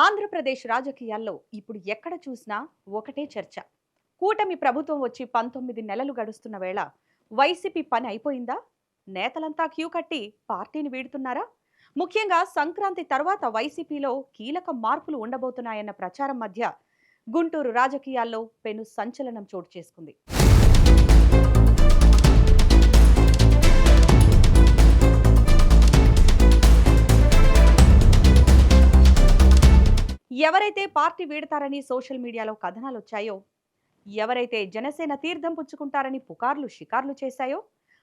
ఆంధ్రప్రదేశ్ రాజకీయాల్లో ఇప్పుడు ఎక్కడ చూసినా ఒకటే చర్చ. కూటమి ప్రభుత్వం వచ్చి 19 నెలలు గడుస్తున్న వేళ వైసీపీ పని అయిపోయిందా? నేతలంతా క్యూ కట్టి పార్టీని వీడుతున్నారా? ముఖ్యంగా సంక్రాంతి తర్వాత వైసీపీలో కీలక మార్పులు ఉండబోతున్నాయన్న ప్రచారం మధ్య గుంటూరు రాజకీయాల్లో పెను సంచలనం చోటు చేసుకుంది. ఎవరైతే పార్టీ వీడతారని సోషల్ మీడియాలో కథనాలు వచ్చాయో, ఎవరైతే జనసేన తీర్థం పుచ్చుకుంటారని పుకార్లు షికార్లు చేశాయో,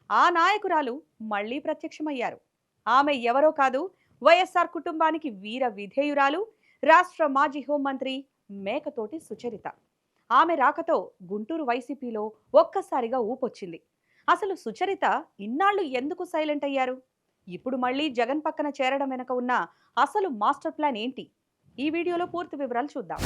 ఆ నాయకురాలు మళ్లీ ప్రత్యక్షమయ్యారు. ఆమె ఎవరో కాదు, వైఎస్ఆర్ కుటుంబానికి వీర విధేయురాలు, రాష్ట్ర మాజీ హోంమంత్రి మేకతోటి సుచరిత. ఆమె రాకతో గుంటూరు వైసీపీలో ఒక్కసారిగా ఊపొచ్చింది. అసలు సుచరిత ఇన్నాళ్లు ఎందుకు సైలెంట్ అయ్యారు? ఇప్పుడు మళ్లీ జగన్ పక్కన చేరడం వెనక ఉన్న అసలు మాస్టర్ ప్లాన్ ఏంటి? ఈ వీడియోలో పూర్తి వివరాలు చూద్దాం.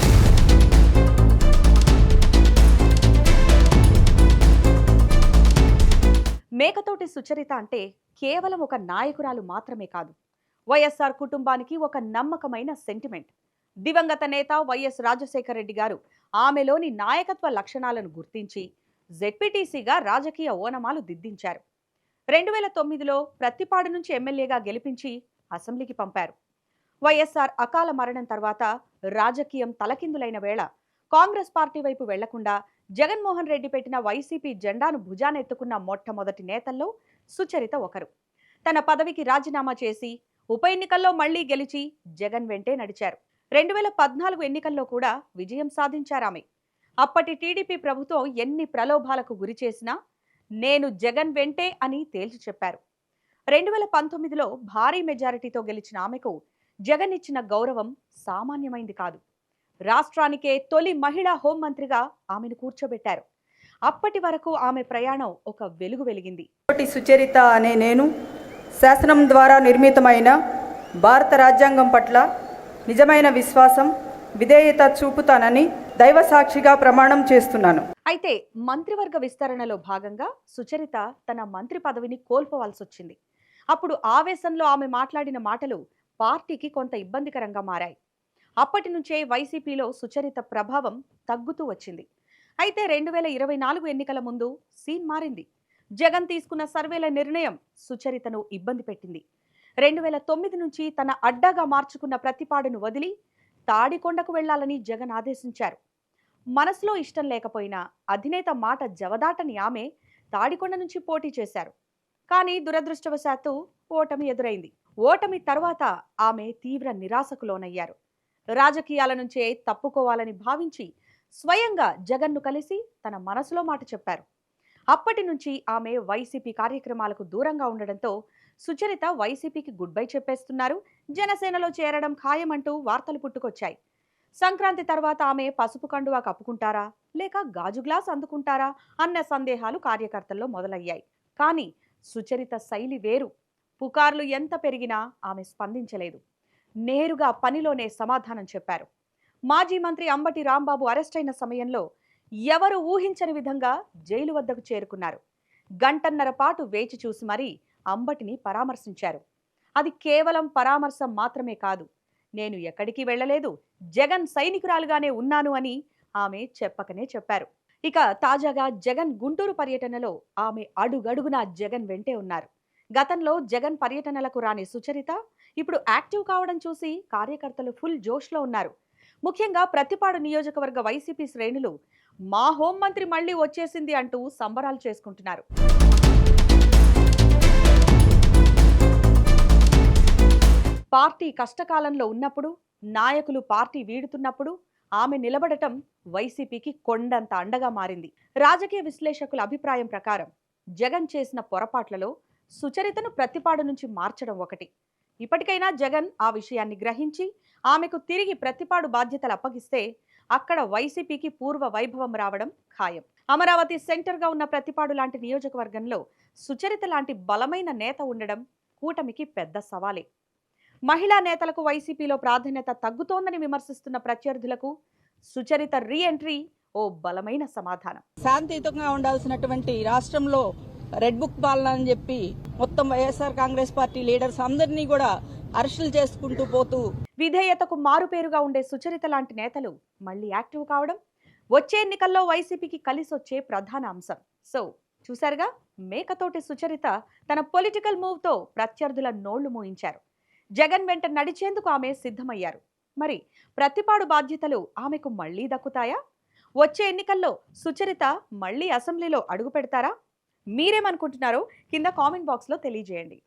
మేకతోటి సుచరిత అంటే కేవలం ఒక నాయకురాలు మాత్రమే కాదు, వైఎస్ఆర్ కుటుంబానికి ఒక నమ్మకమైన సెంటిమెంట్. దివంగత నేత వైఎస్ రాజశేఖర రెడ్డి గారు ఆమెలోని నాయకత్వ లక్షణాలను గుర్తించి జెడ్పీటీసీగా రాజకీయ ఓనమాలు దిద్దించారు. 2009లో ప్రత్తిపాడు నుంచి ఎమ్మెల్యేగా గెలిపించి అసెంబ్లీకి పంపారు. వైఎస్ఆర్ అకాల మరణం తర్వాత రాజకీయం తలకిందులైన వేళ కాంగ్రెస్ పార్టీ వైపు వెళ్లకుండా జగన్మోహన్ రెడ్డి పెట్టిన వైసీపీ జెండాను భుజానెత్తుకున్న మొట్టమొదటి నేతల్లో సుచరిత ఒకరు. తన పదవికి రాజీనామా చేసి ఉప ఎన్నికల్లో మళ్లీ గెలిచి జగన్ వెంటే నడిచారు. 2014 ఎన్నికల్లో కూడా విజయం సాధించారామె. అప్పటి టీడీపీ ప్రభుత్వం ఎన్ని ప్రలోభాలకు గురి చేసినా నేను జగన్ వెంటే అని తేల్చి చెప్పారు. 2019లో భారీ మెజారిటీతో గెలిచిన ఆమెకు జగన్ ఇచ్చిన గౌరవం సామాన్యమైంది కాదు. రాష్ట్రానికే తొలి మహిళా హోంమంత్రిగా ఆమెను కూర్చోబెట్టారు. అప్పటి వరకు ఆమె ప్రయాణం ఒక వెలుగు వెలిగింది. సుచరిత అనే నేను శాసనం ద్వారా నిర్మితమైన భారత రాజ్యాంగం పట్ల నిజమైన విశ్వాసం, విధేయత చూపుతానని దైవ సాక్షిగా ప్రమాణం చేస్తున్నాను. అయితే మంత్రివర్గ విస్తరణలో భాగంగా సుచరిత తన మంత్రి పదవిని కోల్పోవాల్సి వచ్చింది. అప్పుడు ఆవేశంలో ఆమె మాట్లాడిన మాటలు పార్టీకి కొంత ఇబ్బందికరంగా మారాయి. అప్పటి నుంచే వైసీపీలో సుచరిత ప్రభావం తగ్గుతూ వచ్చింది. అయితే 2024 ఎన్నికల ముందు సీన్ మారింది. జగన్ తీసుకున్న సర్వేల నిర్ణయం సుచరితను ఇబ్బంది పెట్టింది. 2009 నుంచి తన అడ్డాగా మార్చుకున్న ప్రతిపాడును వదిలి తాడికొండకు వెళ్లాలని జగన్ ఆదేశించారు. మనసులో ఇష్టం లేకపోయినా అధినేత మాట జవదాటని ఆమె తాడికొండ నుంచి పోటీ చేశారు. కానీ దురదృష్టవశాత్తు ఓటమి ఎదురైంది. ఓటమి తర్వాత ఆమె తీవ్ర నిరాశకు లోనయ్యారు. రాజకీయాల నుంచే తప్పుకోవాలని భావించి స్వయంగా జగన్ను కలిసి తన మనసులో మాట చెప్పారు. అప్పటి నుంచి ఆమె వైసీపీ కార్యక్రమాలకు దూరంగా ఉండడంతో సుచరిత వైసీపీకి గుడ్ బై చెప్పేస్తున్నారు, జనసేనలో చేరడం ఖాయమంటూ వార్తలు పుట్టుకొచ్చాయి. సంక్రాంతి తర్వాత ఆమె పసుపు కండువా కప్పుకుంటారా లేక గాజు గ్లాస్ అందుకుంటారా అన్న సందేహాలు కార్యకర్తల్లో మొదలయ్యాయి. కానీ సుచరిత శైలి వేరు. పుకార్లు ఎంత పెరిగినా ఆమె స్పందించలేదు. నేరుగా పనిలోనే సమాధానం చెప్పారు. మాజీ మంత్రి అంబటి రాంబాబు అరెస్ట్ అయిన సమయంలో ఎవరు ఊహించని విధంగా జైలు వద్దకు చేరుకున్నారు. గంటన్నర పాటు వేచి చూసి మరీ అంబటిని పరామర్శించారు. అది కేవలం పరామర్శ మాత్రమే కాదు, నేను ఎక్కడికి వెళ్లలేదు, జగన్ సైనికురాలుగానే ఉన్నాను అని ఆమె చెప్పకనే చెప్పారు. ఇక తాజాగా జగన్ గుంటూరు పర్యటనలో ఆమె అడుగడుగునా జగన్ వెంటే ఉన్నారు. గతంలో జగన్ పర్యటనలకు రాని సుచరిత ఇప్పుడు యాక్టివ్ కావడం చూసి కార్యకర్తలు ఫుల్ జోష్లో ఉన్నారు. ముఖ్యంగా ప్రతిపాడు నియోజకవర్గ వైసీపీ శ్రేణులు మా హోంమంత్రి మళ్లీ వచ్చేసింది అంటూ సంబరాలు చేసుకుంటున్నారు. పార్టీ కష్టకాలంలో ఉన్నప్పుడు, నాయకులు పార్టీ వీడుతున్నప్పుడు ఆమె నిలబడటం వైసీపీకి కొండంత అండగా మారింది. రాజకీయ విశ్లేషకుల అభిప్రాయం ప్రకారం జగన్ చేసిన పొరపాట్లలో సుచరితను ప్రతిపాడు నుంచి మార్చడం ఒకటి. ఇప్పటికైనా జగన్ ఆ విషయాన్ని గ్రహించి ఆమెకు తిరిగి ప్రతిపాడు బాధ్యతలు అప్పగిస్తే అక్కడ వైసీపీకి పూర్వ వైభవం రావడం ఖాయం. అమరావతి సెంటర్గా ఉన్న ప్రతిపాడు లాంటి నియోజకవర్గంలో సుచరిత లాంటి బలమైన నేత ఉండడం కూటమికి పెద్ద సవాలే. మహిళా నేతలకు వైసీపీలో ప్రాధాన్యత తగ్గుతోందని విమర్శిస్తున్న ప్రత్యర్థులకు సుచరిత రీ ఎంట్రీ ఓ బలమైన సమాధానం. శాంతియుతంగా ఉండాల్సినటువంటి రాష్ట్రంలో రెడ్ బుక్ పాలన అని చెప్పి మొత్తం వైఎస్ఆర్ కాంగ్రెస్ పార్టీ లీడర్స్ అందరినీ కూడా అరెస్టులు చేసుకుంటూ పోతూ విధేయతకు మారుపేరుగా ఉండే సుచరిత లాంటి నేతలు మళ్ళీ యాక్టివ్ కావడం వచ్చే ఎన్నికల్లో వైసీపీకి కలిసొచ్చే ప్రధాన అంశం. సో చూశారుగా, మేకతోటి సుచరిత తన పొలిటికల్ మూవ్తో ప్రత్యర్థుల నోళ్లు మూయించారు. జగన్ వెంట నడిచేందుకు ఆమె సిద్ధమయ్యారు. మరి ప్రతిపాడు బాధ్యతలు ఆమెకు మళ్లీ దక్కుతాయా? వచ్చే ఎన్నికల్లో సుచరిత మళ్లీ అసెంబ్లీలో అడుగు పెడతారా? మీరేమనుకుంటున్నారో కింద కామెంట్ బాక్స్లో తెలియజేయండి.